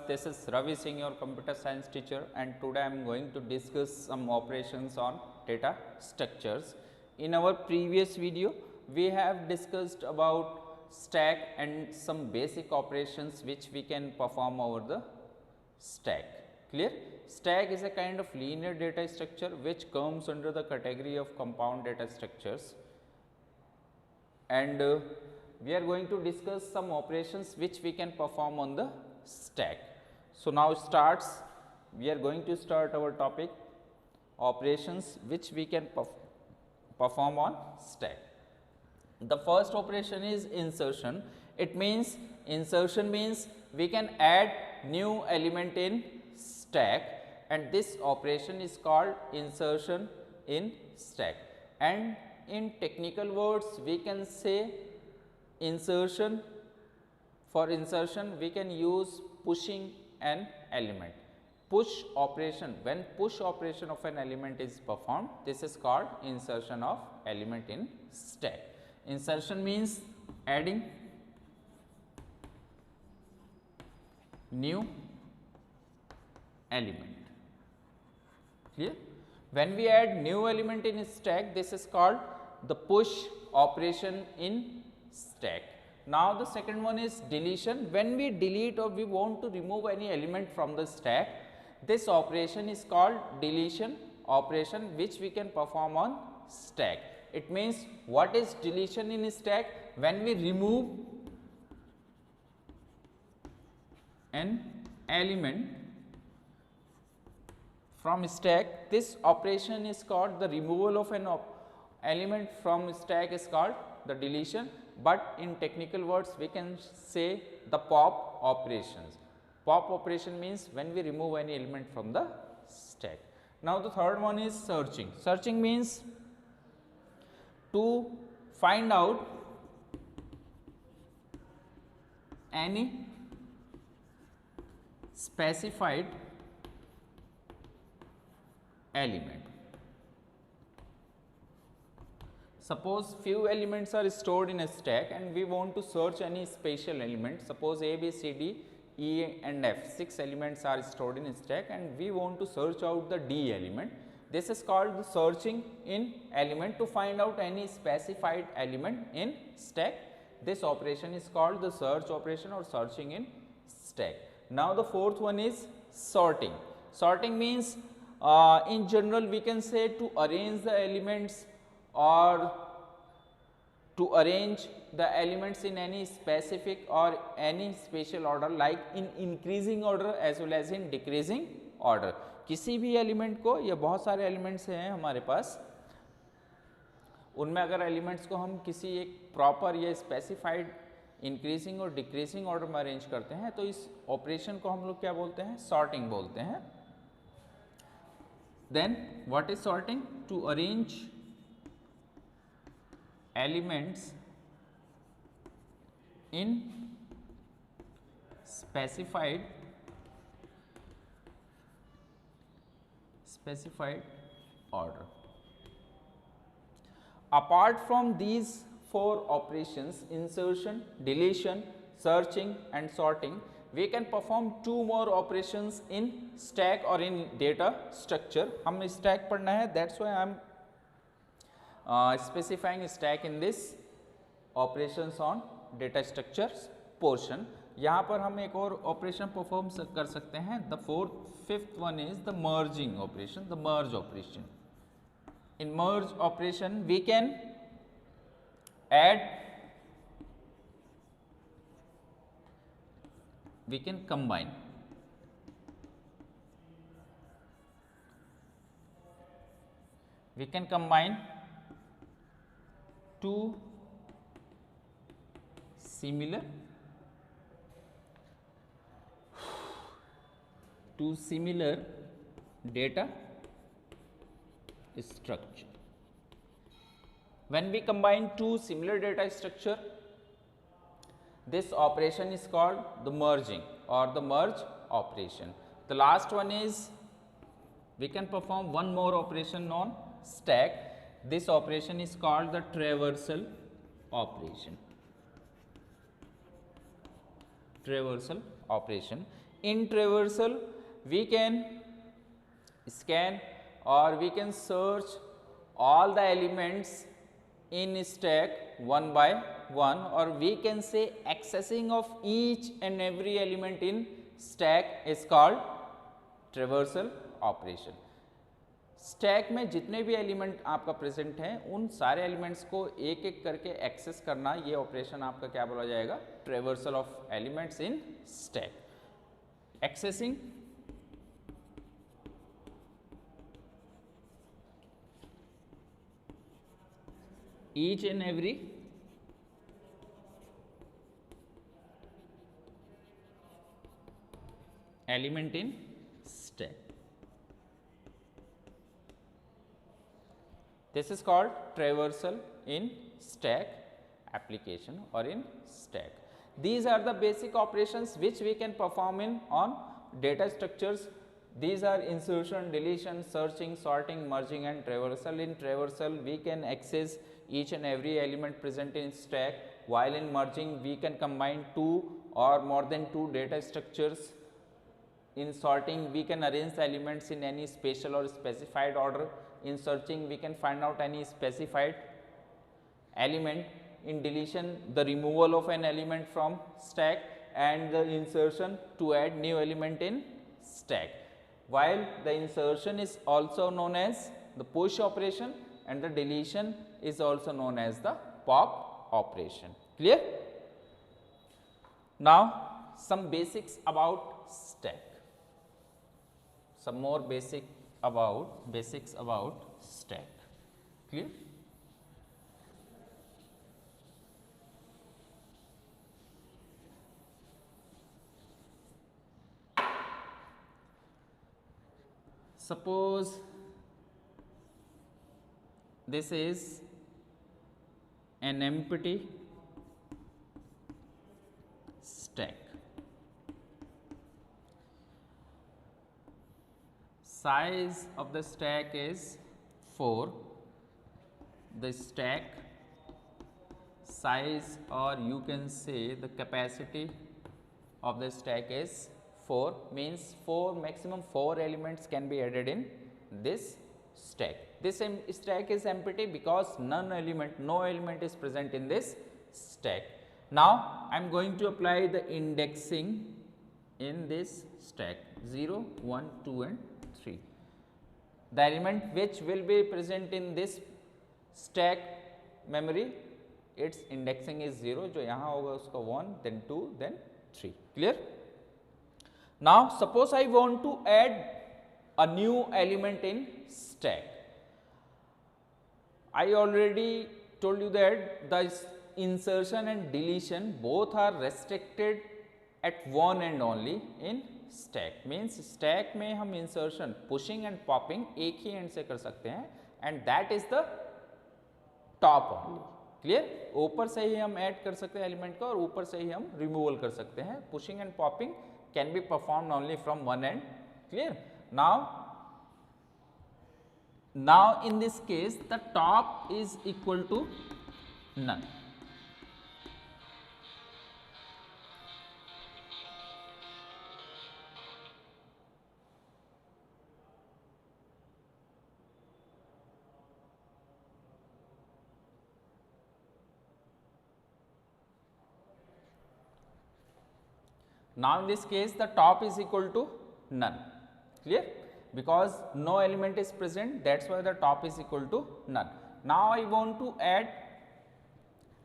This is Ravi Singh, your computer science teacher, and today I am going to discuss some operations on data structures. In our previous video, we have discussed about stack and some basic operations which we can perform over the stack. Clear? Stack is a kind of linear data structure which comes under the category of compound data structures, and we are going to discuss some operations which we can perform on the stack. So, now we are going to start our topic operations which we can perform on stack. The first operation is insertion. It means insertion means we can add new element in stack, and this operation is called insertion in stack, and in technical words we can say insertion. For insertion we can use pushing an element. Push operation, when push operation of an element is performed, this is called insertion of element in stack. Insertion means adding new element. Clear? When we add new element in stack, this is called the push operation in stack. Now, the second one is deletion. When we delete or we want to remove any element from the stack, this operation is called deletion operation which we can perform on stack. It means what is deletion in stack? When we remove an element from stack, this operation is called the removal of an element from stack is called the deletion, but in technical words we can say the pop operations. Pop operation means when we remove any element from the stack. Now, the third one is searching. Searching means to find out any specified element. Suppose few elements are stored in a stack and we want to search any special element. Suppose A, B, C, D, E and F, 6 elements are stored in a stack and we want to search out the D element. This is called the searching in element, to find out any specified element in stack. This operation is called the search operation or searching in stack. Now, the fourth one is sorting. Sorting means in general we can say to arrange the elements or to arrange the elements in any specific or any special order, like in increasing order as well as in decreasing order. किसी भी element को, ये बहुत सारे elements हैं हमारे पास, उनमें अगर एलिमेंट्स को हम किसी एक प्रॉपर या स्पेसिफाइड इंक्रीजिंग और डिक्रीजिंग ऑर्डर में अरेंज करते हैं तो इस ऑपरेशन को हम लोग क्या बोलते हैं? सॉर्टिंग बोलते हैं. Then what is sorting? To arrange elements in specified order. Apart from these four operations, insertion, deletion, searching and sorting, we can perform two more operations in stack or in data structure. हम stack पढ़ना है, that's why I am specifying stack in this operations on data structures portion. यहाँ पर हम एक और operation perform कर सकते हैं. The fifth one is the merging operation, the merge operation. In merge operation we can add, we can combine. We can combine two similar data structure. When we combine two similar data structure, this operation is called the merging or the merge operation. The last one is we can perform one more operation on stack. This operation is called the traversal operation. Traversal operation. In traversal we can scan or we can search all the elements in stack one by one, or we can say accessing of each and every element in stack is called traversal operation. Stack में जितने भी element आपका present हैं उन सारे elements को एक एक करके एक्सेस करना, ये ऑपरेशन आपका क्या बोला जाएगा, traversal of elements in stack. Accessing each and every element in stack. This is called traversal in stack application or in stack. These are the basic operations which we can perform in on data structures. These are insertion, deletion, searching, sorting, merging and traversal. In traversal we can access each and every element present in stack, while in merging we can combine two or more than two data structures. In sorting we can arrange the elements in any spatial or specified order. In searching we can find out any specified element. In deletion the removal of an element from stack, and the insertion to add new element in stack. While the insertion is also known as the push operation and the deletion is also known as the pop operation. Clear? Now some basics about stack. Some more basics about stack. Clear? Suppose this is an empty stack. Size of the stack is 4. The stack size, or you can say the capacity of the stack is 4, means maximum 4 elements can be added in this stack. This stack is empty because no element is present in this stack. Now I am going to apply the indexing in this stack 0, 1, 2 and 3. The element which will be present in this stack memory, its indexing is 0, जो यहाँ होगा उसका 1, then 2, then 3. Clear? Now suppose I want to add a new element in stack. I already told you that the insertion and deletion both are restricted at one end only in stack. Means stack में हम insertion, pushing and popping एक ही end से कर सकते हैं, and that is the top only. Clear? ऊपर से ही हम ऐड कर सकते हैं एलिमेंट को और ऊपर से ही हम रिमूवल कर सकते हैं. Pushing and popping can be performed only from one end. Clear? Now in this case the top is equal to none. Now in this case the top is equal to none. Clear? Because no element is present, that's why the top is equal to none. Now I want to add,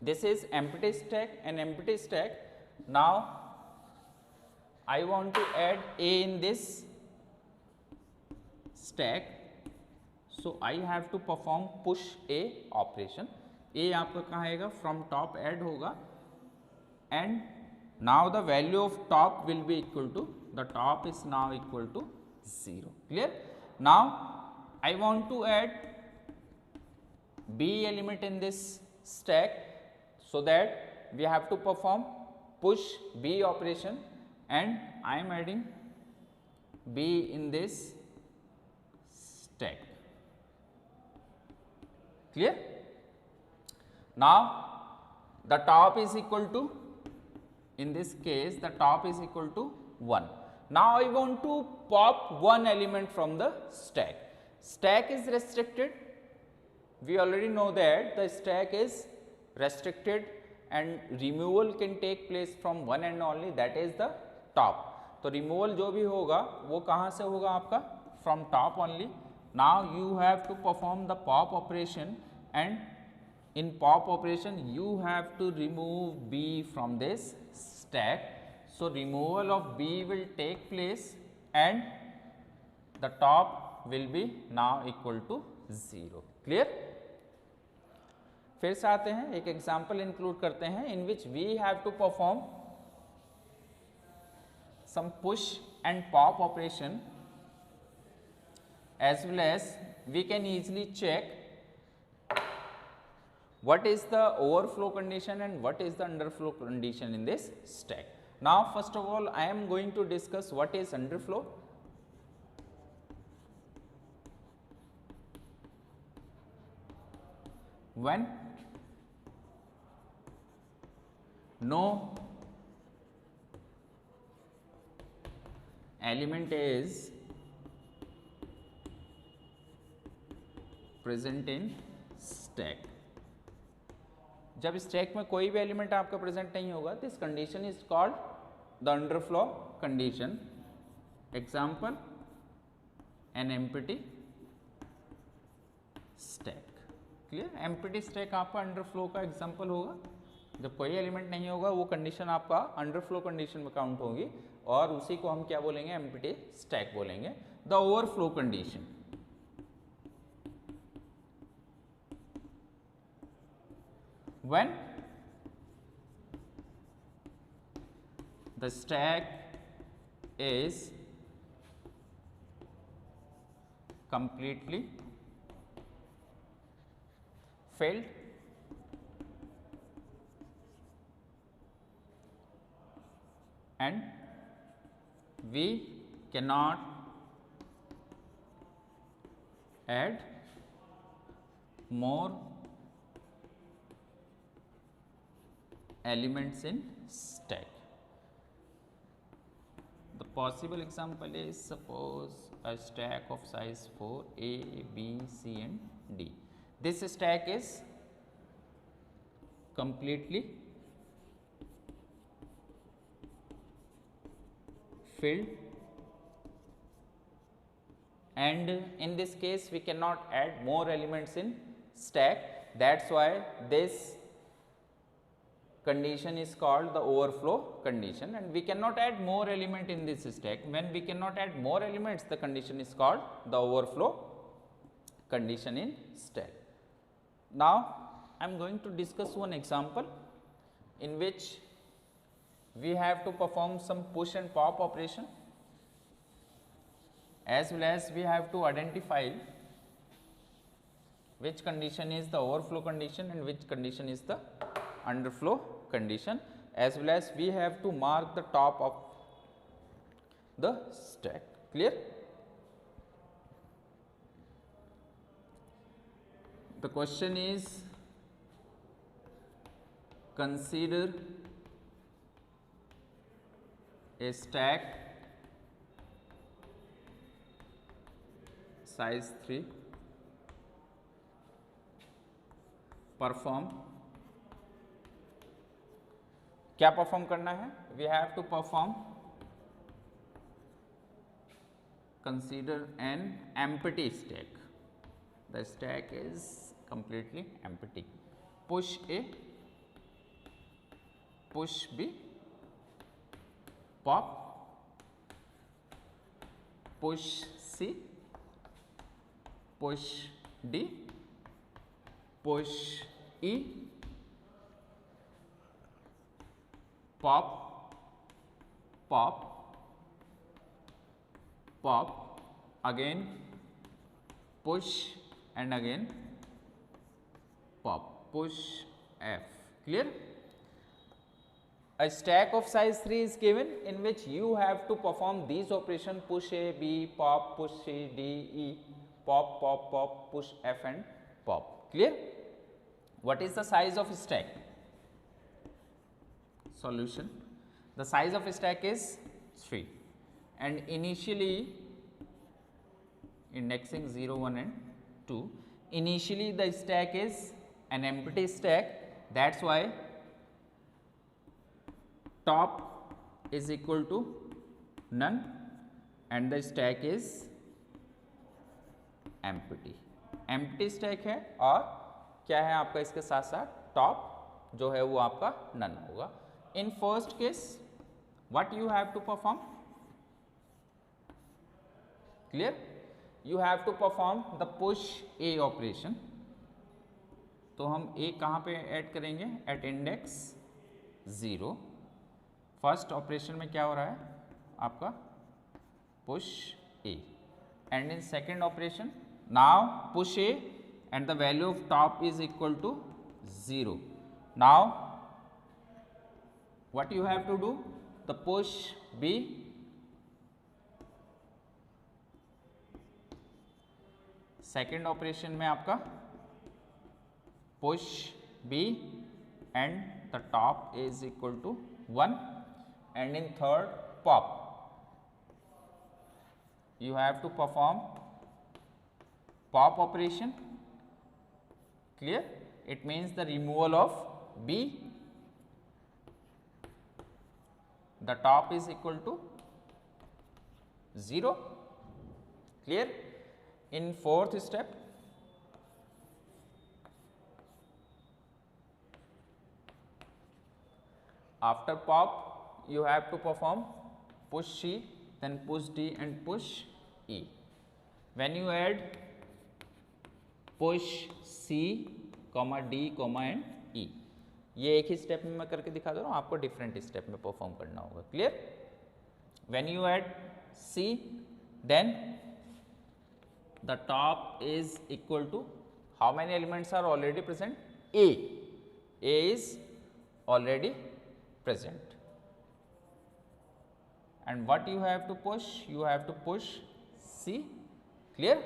this is empty stack, an empty stack. Now I want to add A in this stack, so I have to perform push A operation. A आपका कहाँ आएगा, from top add होगा, and now the value of top will be equal to, the top is now equal to 0. Clear? Now I want to add B element in this stack, so that we have to perform push B operation, and I am adding B in this stack. Clear? Now the top is equal to, in this case the top is equal to 1. Now I want to pop one element from the stack. Stack is restricted. We already know that the stack is restricted and removal can take place from one end only, that is the top. तो removal जो भी होगा वो कहाँ से होगा आपका? From top only. Now you have to perform the pop operation, and in pop operation you have to remove B from this stack. So removal of B will take place and the top will be now equal to 0. Clear? फिर से आते हैं, एक example include करते हैं in which we have to perform some push and pop operation, as well as we can easily check what is the overflow condition and what is the underflow condition in this stack. Now first of all I am going to discuss what is underflow. When no element is present in stack, जब stack में कोई भी element आपका present नहीं होगा, this condition is called the underflow condition. Example, N empty stack. Clear? Empty stack आपका underflow का example होगा. जब कोई एलिमेंट नहीं होगा वो कंडीशन आपका अंडरफ्लो कंडीशन में काउंट होगी और उसी को हम क्या बोलेंगे? एम्प्टी स्टैक बोलेंगे. The overflow condition, when the stack is completely filled and we cannot add more elements in stack. The possible example is, suppose a stack of size 4, A, B, C and D. This stack is completely filled, and in this case we cannot add more elements in stack. That's why this condition is called the overflow condition, and we cannot add more element in this stack. When we cannot add more elements, the condition is called the overflow condition in stack. Now I am going to discuss one example in which we have to perform some push and pop operation, as well as we have to identify which condition is the overflow condition and which condition is the underflow condition, as well as we have to mark the top of the stack. Clear? The question is, consider a stack size 3, perform. क्या perform करना है? We have to perform, consider an empty stack. The stack is completely empty. Push A, push B, pop, push C, push D, push E, pop, pop, pop, again push and again pop, push F. Clear? A stack of size 3 is given in which you have to perform these operations: push A, B, pop, push C, D, E, pop, pop, pop, push F and pop. Clear? What is the size of stack? Solution: the size of stack is 3. and initially indexing 0, 1 and 2, initially the stack is an empty stack, that is why top is equal to none and the stack is empty stack है और क्या है आपका इसके साथ साथ top जो है वो आपका नन होगा. In first case what you have to perform, clear, you have to perform the push A operation. तो हम ए कहाँ पे ऐड करेंगे, एट इंडेक्स 0. फर्स्ट ऑपरेशन में क्या हो रहा है आपका push A, and in second operation now push A and the value of top is equal to 0. Now what you have to do, the push B, second operation में आपका push B and the top is equal to 1, and in third pop you have to perform pop operation. Clear? It means the removal of B, the top is equal to 0. Clear? In fourth step, after pop you have to perform push C, then push D and push E. When you add push C comma D comma and E, ये एक ही step में मैं करके दिखा दे रहा हूँ, आपको different step में परफॉर्म करना होगा. Clear? When you add C then the top is equal to how many elements are already present, A is already present, and what you have to push, you have to push C. Clear?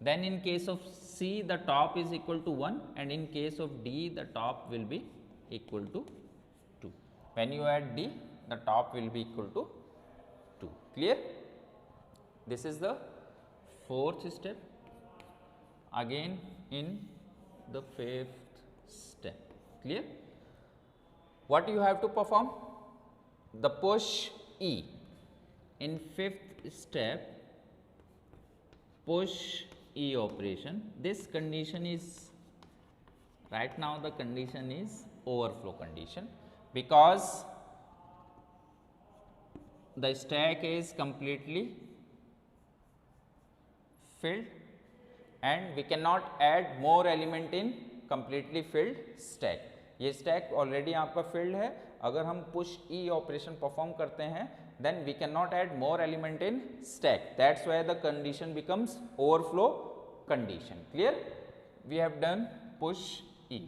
Then in case of C the top is equal to 1, and in case of D the top will be equal to 2. When you add D the top will be equal to 2. Clear? This is the fourth step. Again in the fifth step. Clear? What you have to perform? The push E. In fifth step, push E operation. This condition is, right now the condition is overflow condition, because the stack is completely filled and we cannot add more element in completely filled stack. ये stack already आपका filled है, अगर हम push E operation perform करते हैं then we cannot add more element in stack. That's why the condition becomes overflow condition. Clear? We have done push E.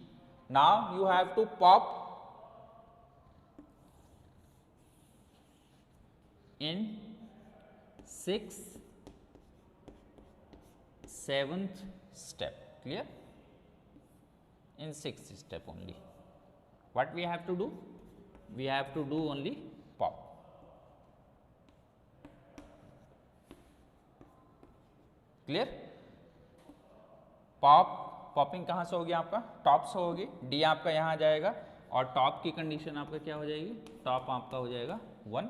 Now you have to pop in 6th, 7th step. Clear? In 6th step only. What we have to do? We have to do only pop. Clear? Pop, popping कहाँ से होगी आपका, top से होगी. D आपका यहाँ आ जाएगा और टॉप की कंडीशन आपका क्या हो जाएगी, टॉप आपका हो जाएगा 1.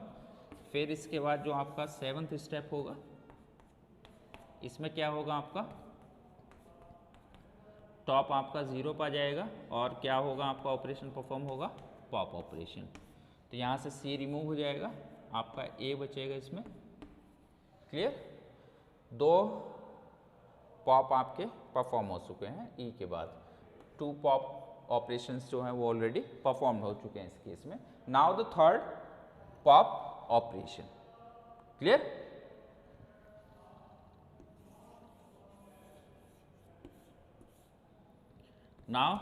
फिर इसके बाद जो आपका 7th स्टेप होगा, इसमें क्या होगा आपका, टॉप आपका 0 पर आ जाएगा और क्या होगा आपका ऑपरेशन परफॉर्म होगा, पॉप ऑपरेशन. तो यहाँ से सी रिमूव हो जाएगा, आपका ए बचेगा इसमें. क्लियर? 2 पॉप आपके परफॉर्म हो चुके हैं ई के बाद. 2 पॉप ऑपरेशंस जो हैं वो ऑलरेडी परफॉर्म हो चुके हैं इस केस में. Now the third pop operation. Clear? Now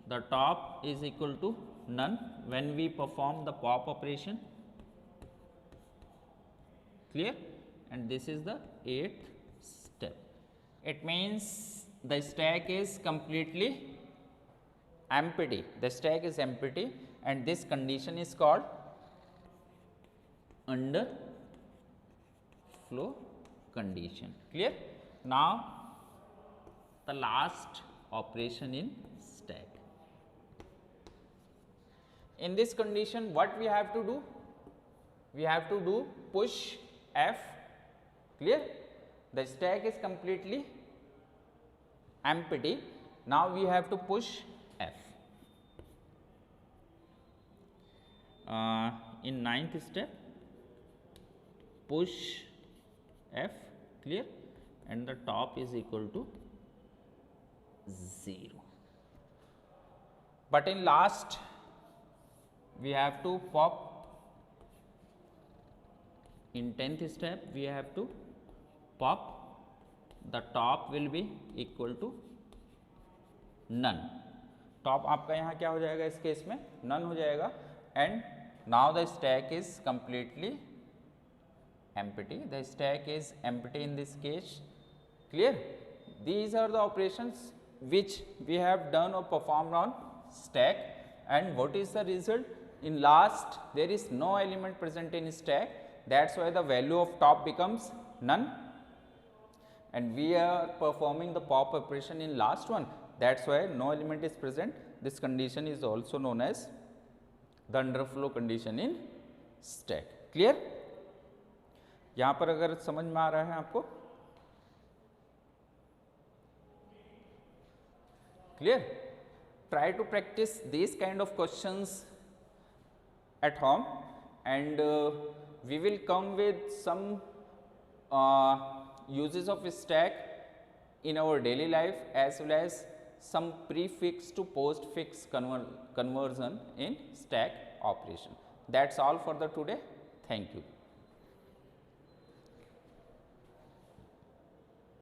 the top is equal to none when we perform the pop operation. Clear? And this is the 8th step. It means the stack is completely empty. The stack is empty and this condition is called under flow condition. Clear? Now the last operation in stack. In this condition, what we have to do? We have to do push F. Clear? The stack is completely empty. Now we have to push F. In ninth step, push F. Clear? And the top is equal to 0. But in last, we have to pop. In 10th step, we have to pop. The top will be equal to none. Top आपका यहाँ क्या हो जाएगा इस केस में? None हो जाएगा. And now the stack is completely empty. The stack is empty in this case. Clear? These are the operations which we have done or performed on stack. And what is the result? In last, there is no element present in stack. That's why the value of top becomes none. And we are performing the pop operation in last one. That's why no element is present. This condition is also known as the underflow condition in stack. Clear? यहाँ पर अगर समझ में आ रहा है आपको? Clear? Try to practice these kind of questions at home, and we will come with some uses of stack in our daily life, as well as some prefix to postfix conversion in stack operation. That's all for the today. Thank you.